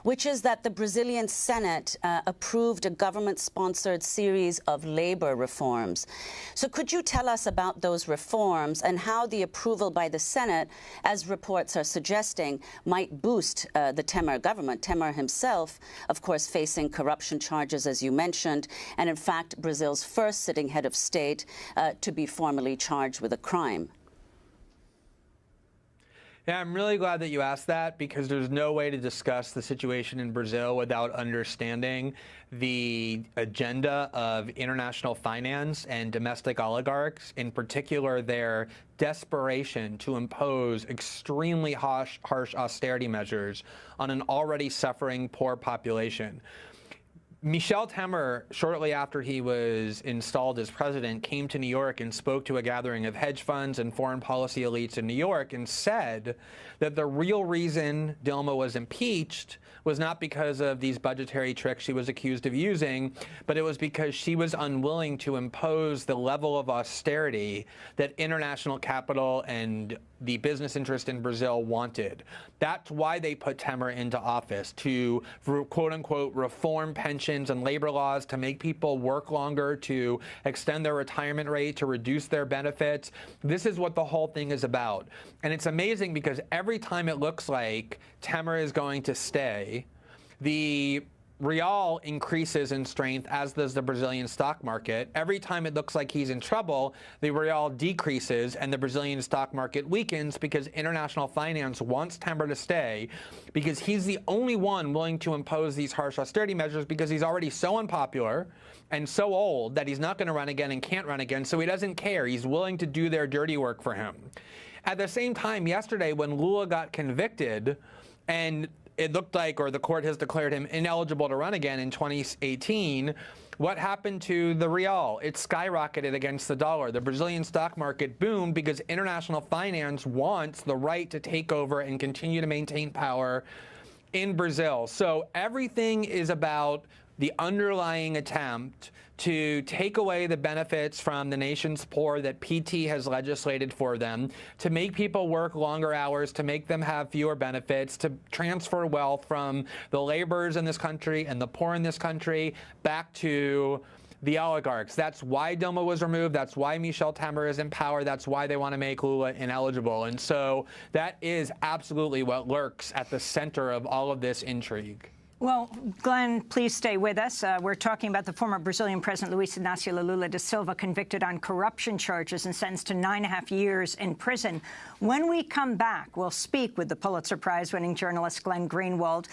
which is that the Brazilian Senate approved a government-sponsored series of labor reforms. So could you tell us about those reforms and how the approval by the Senate, as reports are suggesting, might boost the Temer government? Temer himself, of course, facing corruption charges, as you mentioned, and in fact, Brazil's first sitting head of state to be formally charged with a crime. Yeah, I'm really glad that you asked that, because there's no way to discuss the situation in Brazil without understanding the agenda of international finance and domestic oligarchs, in particular their desperation to impose extremely harsh austerity measures on an already suffering poor population. Michel Temer, shortly after he was installed as president, came to New York and spoke to a gathering of hedge funds and foreign policy elites in New York and said that the real reason Dilma was impeached was not because of these budgetary tricks she was accused of using, but it was because she was unwilling to impose the level of austerity that international capital and the business interest in Brazil wanted. That's why they put Temer into office, to quote-unquote reform pensions and labor laws, to make people work longer, to extend their retirement rate, to reduce their benefits. This is what the whole thing is about. And it's amazing because every time it looks like Temer is going to stay, the real increases in strength, as does the Brazilian stock market. Every time it looks like he's in trouble, the real decreases and the Brazilian stock market weakens, because international finance wants Temer to stay, because he's the only one willing to impose these harsh austerity measures, because he's already so unpopular and so old that he's not going to run again and can't run again, so he doesn't care. He's willing to do their dirty work for him. At the same time, yesterday, when Lula got convicted and it looked like, or the court has declared him ineligible to run again in 2018, what happened to the real? It skyrocketed against the dollar. The Brazilian stock market boomed because international finance wants the right to take over and continue to maintain power in Brazil. So everything is about the underlying attempt to take away the benefits from the nation's poor that PT has legislated for them, to make people work longer hours, to make them have fewer benefits, to transfer wealth from the laborers in this country and the poor in this country back to the oligarchs. That's why Dilma was removed. That's why Michel Temer is in power. That's why they want to make Lula ineligible. And so that is absolutely what lurks at the center of all of this intrigue. Well, Glenn, please stay with us. We're talking about the former Brazilian President Luiz Inácio Lula da Silva, convicted on corruption charges and sentenced to 9.5 years in prison. When we come back, we'll speak with the Pulitzer Prize-winning journalist Glenn Greenwald